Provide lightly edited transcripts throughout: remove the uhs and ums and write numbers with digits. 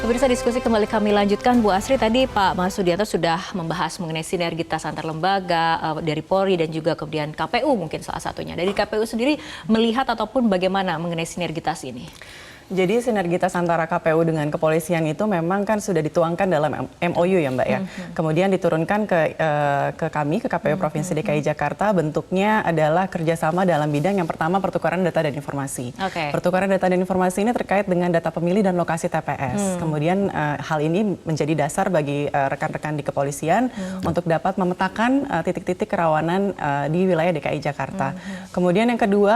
Pemirsa, diskusi kembali kami lanjutkan. Bu Asri, tadi Pak Marsudianto sudah membahas mengenai sinergitas antar lembaga dari Polri dan juga kemudian KPU mungkin salah satunya. Dari KPU sendiri melihat ataupun bagaimana mengenai sinergitas ini? Jadi sinergitas antara KPU dengan kepolisian itu memang kan sudah dituangkan dalam MOU ya Mbak ya. Kemudian diturunkan ke kami, ke KPU Provinsi DKI Jakarta, bentuknya adalah kerjasama dalam bidang yang pertama pertukaran data dan informasi. Pertukaran data dan informasi ini terkait dengan data pemilih dan lokasi TPS. Kemudian hal ini menjadi dasar bagi rekan-rekan di kepolisian untuk dapat memetakan titik-titik kerawanan di wilayah DKI Jakarta. Kemudian yang kedua,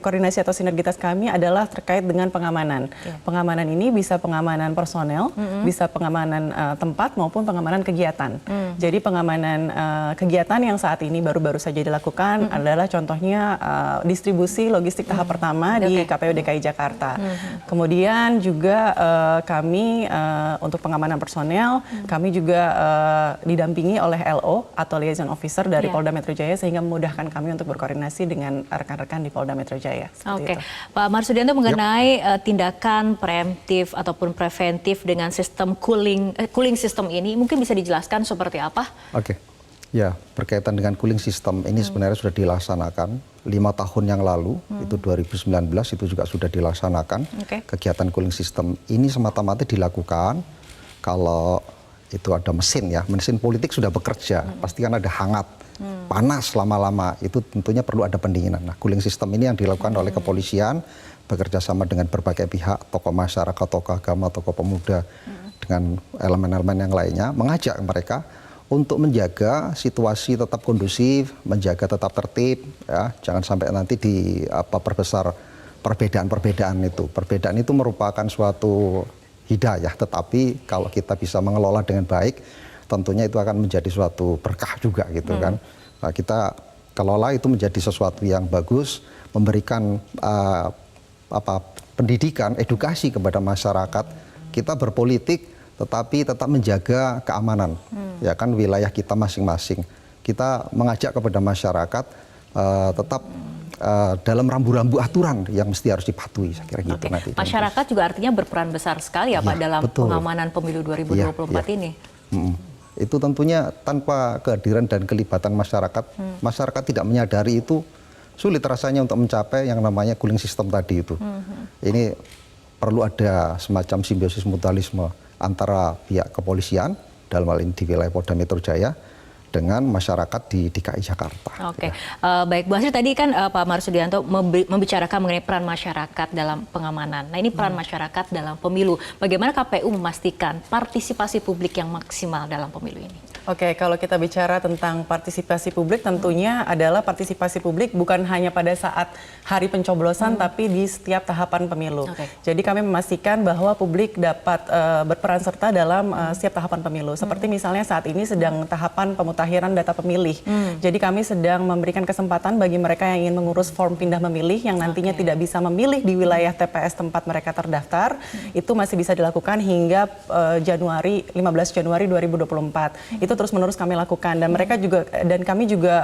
koordinasi atau sinergitas kami adalah terkait dengan pengamanan. Pengamanan ini bisa pengamanan personel, bisa pengamanan tempat maupun pengamanan kegiatan. Jadi pengamanan kegiatan yang saat ini baru-baru saja dilakukan adalah contohnya distribusi logistik tahap pertama di KPU DKI Jakarta. Kemudian juga kami untuk pengamanan personel, kami juga didampingi oleh LO atau Liaison Officer dari Polda Metro Jaya sehingga memudahkan kami untuk berkoordinasi dengan rekan-rekan di Polda Metro Jaya. Pak Marsudianto, mengenai tindakan preemptif ataupun preventif dengan sistem cooling system ini, mungkin bisa dijelaskan seperti apa? Ya, berkaitan dengan cooling system ini sebenarnya sudah dilaksanakan 5 tahun yang lalu, itu 2019 itu juga sudah dilaksanakan. Kegiatan cooling system ini semata-mata dilakukan kalau itu ada mesin ya, mesin politik sudah bekerja, pasti kan ada hangat, panas lama-lama, itu tentunya perlu ada pendinginan. Nah, cooling system ini yang dilakukan oleh kepolisian, bekerja sama dengan berbagai pihak, tokoh masyarakat, tokoh agama, tokoh pemuda, dengan elemen-elemen yang lainnya, mengajak mereka untuk menjaga situasi tetap kondusif, menjaga tetap tertib, ya, jangan sampai nanti perbesar perbedaan-perbedaan itu. Perbedaan itu merupakan suatu hidayah, tetapi kalau kita bisa mengelola dengan baik, tentunya itu akan menjadi suatu berkah juga gitu kan. Nah, kita kelola itu menjadi sesuatu yang bagus, memberikan pendidikan, edukasi kepada masyarakat. Kita berpolitik, tetapi tetap menjaga keamanan, ya kan, wilayah kita masing-masing. Kita mengajak kepada masyarakat tetap dalam rambu-rambu aturan yang mesti harus dipatuhi, saya kira gitu nanti. Masyarakat juga artinya berperan besar sekali ya Pak dalam pengamanan pemilu 2024 ini. Itu tentunya tanpa kehadiran dan kelibatan masyarakat, masyarakat tidak menyadari itu, sulit rasanya untuk mencapai yang namanya cooling system tadi itu. Ini perlu ada semacam simbiosis mutualisme antara pihak kepolisian, dalam hal ini di wilayah Polda Metro Jaya, dengan masyarakat di DKI Jakarta. Baik, Bu Asri, tadi kan Pak Marsudianto membicarakan mengenai peran masyarakat dalam pengamanan. Nah, ini peran masyarakat dalam pemilu. Bagaimana KPU memastikan partisipasi publik yang maksimal dalam pemilu ini? Kalau kita bicara tentang partisipasi publik, tentunya adalah partisipasi publik bukan hanya pada saat hari pencoblosan, tapi di setiap tahapan pemilu. Jadi kami memastikan bahwa publik dapat berperan serta dalam setiap tahapan pemilu. Seperti misalnya saat ini sedang tahapan pemutahiran data pemilih. Jadi kami sedang memberikan kesempatan bagi mereka yang ingin mengurus form pindah memilih, yang nantinya tidak bisa memilih di wilayah TPS tempat mereka terdaftar, itu masih bisa dilakukan hingga 15 Januari 2024. Itu terus-menerus kami lakukan, dan mereka juga kami juga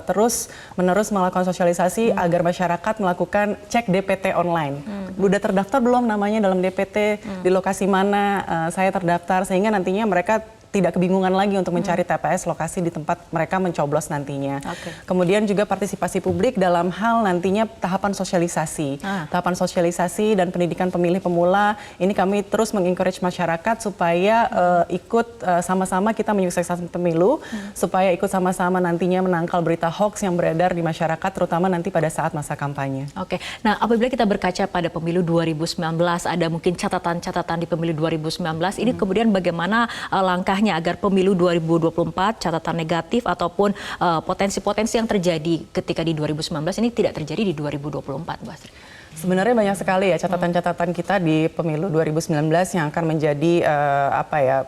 terus-menerus melakukan sosialisasi agar masyarakat melakukan cek DPT online. Udah terdaftar belum namanya dalam DPT, di lokasi mana saya terdaftar, sehingga nantinya mereka tidak kebingungan lagi untuk mencari TPS lokasi di tempat mereka mencoblos nantinya. Kemudian juga partisipasi publik dalam hal nantinya tahapan sosialisasi. Tahapan sosialisasi dan pendidikan pemilih pemula, ini kami terus mengencourage masyarakat supaya ikut sama-sama kita menyukseskan pemilu, supaya ikut sama-sama nantinya menangkal berita hoax yang beredar di masyarakat, terutama nanti pada saat masa kampanye. Nah, apabila kita berkaca pada pemilu 2019, ada mungkin catatan-catatan di pemilu 2019, ini kemudian bagaimana langkahnya agar pemilu 2024 catatan negatif ataupun potensi-potensi yang terjadi ketika di 2019 ini tidak terjadi di 2024, Bu Asri? Sebenarnya banyak sekali ya catatan-catatan kita di pemilu 2019 yang akan menjadi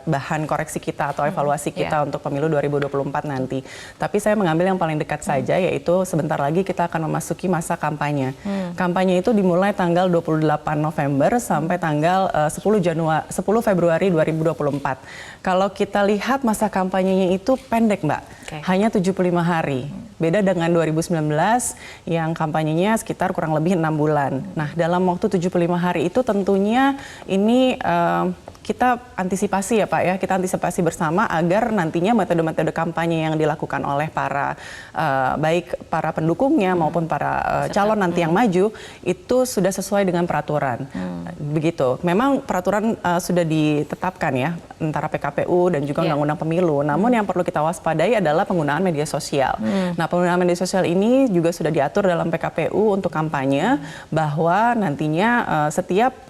bahan koreksi kita atau evaluasi kita untuk pemilu 2024 nanti. Tapi saya mengambil yang paling dekat saja, yaitu sebentar lagi kita akan memasuki masa kampanye. Kampanye itu dimulai tanggal 28 November sampai tanggal 10 Februari 2024. Kalau kita lihat masa kampanyenya itu pendek, Mbak. Hanya 75 hari. Beda dengan 2019 yang kampanyenya sekitar kurang lebih 6 bulan. pencoblosan. Nah, dalam waktu 75 hari itu tentunya ini kita antisipasi ya Pak ya, kita antisipasi bersama agar nantinya metode-metode kampanye yang dilakukan oleh para baik para pendukungnya maupun para calon nanti yang maju itu sudah sesuai dengan peraturan. Begitu. Memang peraturan sudah ditetapkan ya antara PKPU dan juga Undang-Undang Pemilu. Namun yang perlu kita waspadai adalah penggunaan media sosial. Nah, penggunaan media sosial ini juga sudah diatur dalam PKPU untuk kampanye bahwa nantinya setiap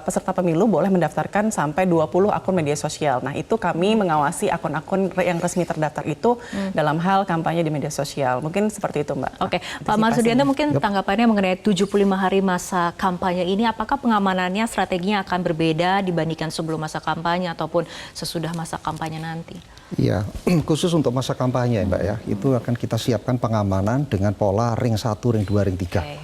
peserta pemilu boleh mendaftarkan sampai 20 akun media sosial. Nah, itu kami mengawasi akun-akun yang resmi terdaftar itu dalam hal kampanye di media sosial. Mungkin seperti itu, Mbak. Oke, Pak Marsudianto mungkin tanggapannya mengenai 75 hari masa kampanye ini, apakah pengamanannya strateginya akan berbeda dibandingkan sebelum masa kampanye ataupun sesudah masa kampanye nanti? Iya, khusus untuk masa kampanye Mbak ya, itu akan kita siapkan pengamanan dengan pola ring 1, ring 2, ring 3. Okay.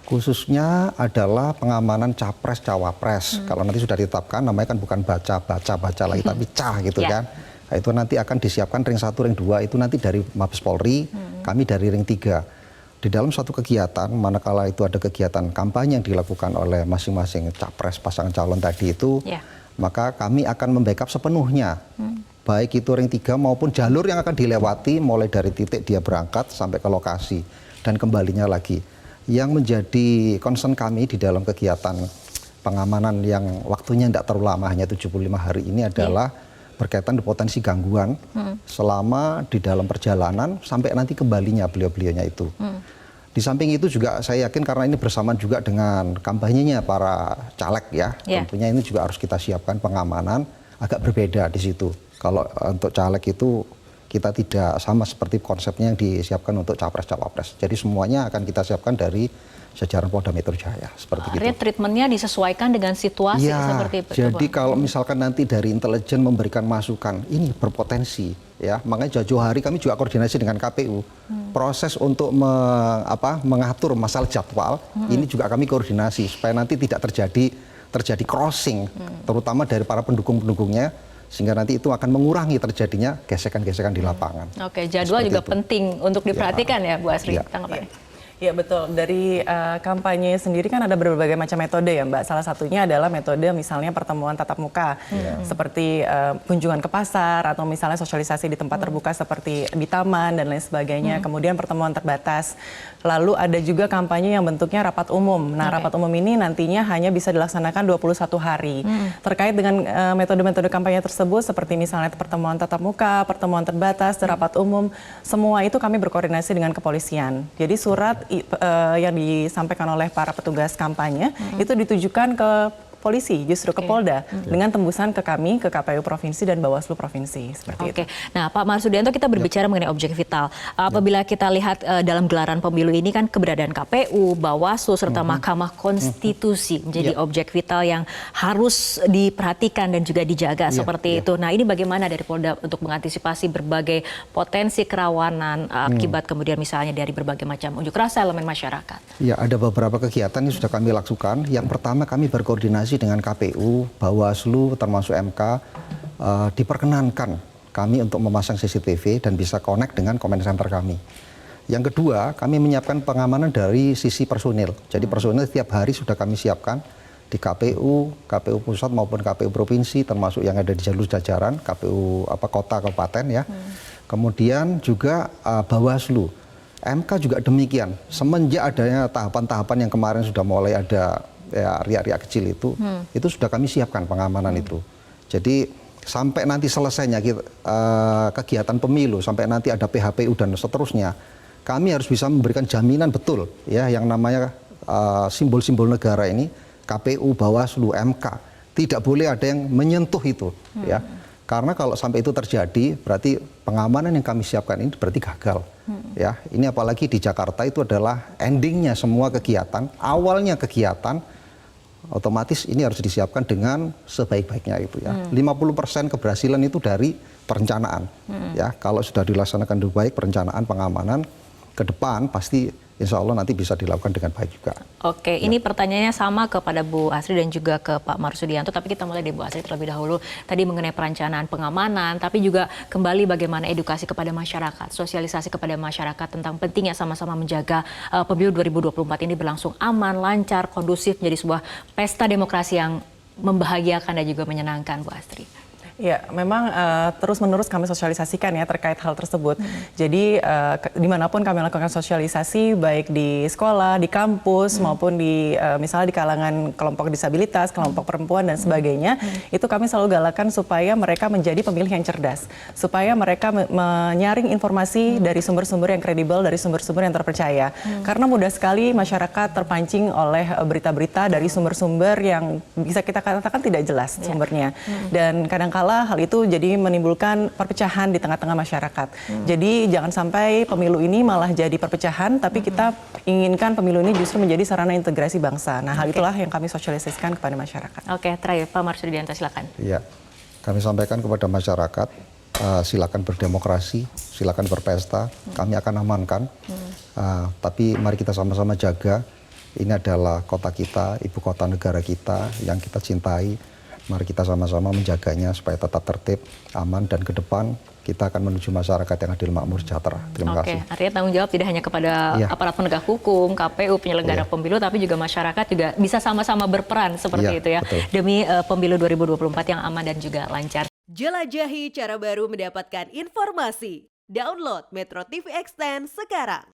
Khususnya adalah pengamanan capres cawapres. Kalau nanti sudah ditetapkan namanya kan bukan baca lagi tapi cah gitu kan. Nah, itu nanti akan disiapkan ring 1, ring 2 itu nanti dari Mabes Polri, kami dari ring 3. Di dalam suatu kegiatan manakala itu ada kegiatan kampanye yang dilakukan oleh masing-masing capres pasangan calon tadi itu, maka kami akan membackup sepenuhnya. Baik itu ring 3 maupun jalur yang akan dilewati mulai dari titik dia berangkat sampai ke lokasi dan kembalinya lagi. Yang menjadi concern kami di dalam kegiatan pengamanan yang waktunya tidak terlalu lama, hanya 75 hari ini adalah berkaitan dengan potensi gangguan selama di dalam perjalanan sampai nanti kembalinya beliau-beliaunya itu. Di samping itu juga saya yakin karena ini bersamaan juga dengan kampanyenya para caleg ya, tentunya ini juga harus kita siapkan pengamanan agak berbeda di situ. Kalau untuk caleg itu kita tidak sama seperti konsepnya yang disiapkan untuk capres-cawapres. Jadi semuanya akan kita siapkan dari jajaran Polda Metro Jaya seperti itu. Artinya treatmentnya disesuaikan dengan situasi seperti itu. Jadi kalau misalkan nanti dari intelijen memberikan masukan, ini berpotensi ya. Makanya jauh-jauh hari kami juga koordinasi dengan KPU. Proses untuk mengatur masalah jadwal ini juga kami koordinasi supaya nanti tidak terjadi crossing, terutama dari para pendukung-pendukungnya. Sehingga nanti itu akan mengurangi terjadinya gesekan-gesekan di lapangan. Oke, jadwal juga penting untuk diperhatikan ya Bu Asri. Tanggapannya. Ya betul, dari kampanye sendiri kan ada berbagai macam metode ya Mbak. Salah satunya adalah metode misalnya pertemuan tatap muka, seperti kunjungan ke pasar atau misalnya sosialisasi di tempat terbuka seperti di taman dan lain sebagainya. Kemudian pertemuan terbatas. Lalu ada juga kampanye yang bentuknya rapat umum. Nah, rapat umum ini nantinya hanya bisa dilaksanakan 21 hari. Terkait dengan metode-metode kampanye tersebut seperti misalnya pertemuan tatap muka, pertemuan terbatas, rapat umum, semua itu kami berkoordinasi dengan kepolisian. Jadi surat yang disampaikan oleh para petugas kampanye itu ditujukan ke polisi, justru ke Polda, dengan tembusan ke kami, ke KPU Provinsi dan Bawaslu Provinsi, seperti itu. Nah Pak Marsudianto, kita berbicara mengenai objek vital. Apabila kita lihat dalam gelaran pemilu ini kan keberadaan KPU, Bawaslu, serta Mahkamah Konstitusi menjadi objek vital yang harus diperhatikan dan juga dijaga seperti itu. Nah ini bagaimana dari Polda untuk mengantisipasi berbagai potensi kerawanan akibat kemudian misalnya dari berbagai macam unjuk rasa elemen masyarakat? Ya, ada beberapa kegiatan yang sudah kami lakukan. Yang pertama kami berkoordinasi dengan KPU, Bawaslu, termasuk MK, diperkenankan kami untuk memasang CCTV dan bisa connect dengan comment center kami. Yang kedua, kami menyiapkan pengamanan dari sisi personil. Jadi personil setiap hari sudah kami siapkan di KPU, KPU pusat maupun KPU provinsi, termasuk yang ada di jalur jajaran, KPU kota, kabupaten ya. Kemudian juga Bawaslu. MK juga demikian. Semenjak adanya tahapan-tahapan yang kemarin sudah mulai ada ya riak-riak kecil itu sudah kami siapkan pengamanan itu. Jadi sampai nanti selesainya kegiatan pemilu, sampai nanti ada PHPU dan seterusnya, kami harus bisa memberikan jaminan betul ya yang namanya simbol-simbol negara ini, KPU, Bawaslu, MK, tidak boleh ada yang menyentuh itu ya. Karena kalau sampai itu terjadi, berarti pengamanan yang kami siapkan ini berarti gagal. Ya, ini apalagi di Jakarta itu adalah endingnya semua kegiatan, awalnya kegiatan, otomatis ini harus disiapkan dengan sebaik-baiknya itu ya. 50% keberhasilan itu dari perencanaan. Ya, kalau sudah dilaksanakan dengan baik perencanaan pengamanan, ke depan pasti insya Allah nanti bisa dilakukan dengan baik juga. Oke, ini pertanyaannya sama kepada Bu Asri dan juga ke Pak Marsudianto, tapi kita mulai dari Bu Asri terlebih dahulu. Tadi mengenai perencanaan pengamanan, tapi juga kembali bagaimana edukasi kepada masyarakat, sosialisasi kepada masyarakat tentang pentingnya sama-sama menjaga pemilu 2024 ini berlangsung aman, lancar, kondusif, menjadi sebuah pesta demokrasi yang membahagiakan dan juga menyenangkan, Bu Asri. Ya, memang terus-menerus kami sosialisasikan ya terkait hal tersebut. Jadi dimanapun kami lakukan sosialisasi, baik di sekolah, di kampus, maupun di misalnya di kalangan kelompok disabilitas, kelompok perempuan dan sebagainya, itu kami selalu galakan supaya mereka menjadi pemilih yang cerdas, supaya mereka menyaring informasi dari sumber-sumber yang kredibel, dari sumber-sumber yang terpercaya. Karena mudah sekali masyarakat terpancing oleh berita-berita dari sumber-sumber yang bisa kita katakan tidak jelas sumbernya. Dan kadang-kala hal itu jadi menimbulkan perpecahan di tengah-tengah masyarakat. Jadi jangan sampai pemilu ini malah jadi perpecahan, tapi kita inginkan pemilu ini justru menjadi sarana integrasi bangsa. Nah, hal itulah yang kami sosialisasikan kepada masyarakat. Oke, terakhir Pak Marsudianto, silakan. Iya, kami sampaikan kepada masyarakat, silakan berdemokrasi, silakan berpesta, kami akan amankan. Tapi mari kita sama-sama jaga, ini adalah kota kita, ibu kota negara kita yang kita cintai. Mari kita sama-sama menjaganya supaya tetap tertib, aman, dan ke depan kita akan menuju masyarakat yang adil, makmur, sejahtera. Terima kasih. Oke, artinya tanggung jawab tidak hanya kepada aparat penegak hukum, KPU, penyelenggara pemilu, tapi juga masyarakat juga bisa sama-sama berperan seperti itu ya, betul. Demi pemilu 2024 yang aman dan juga lancar. Jelajahi cara baru mendapatkan informasi. Download Metro TV Extend sekarang.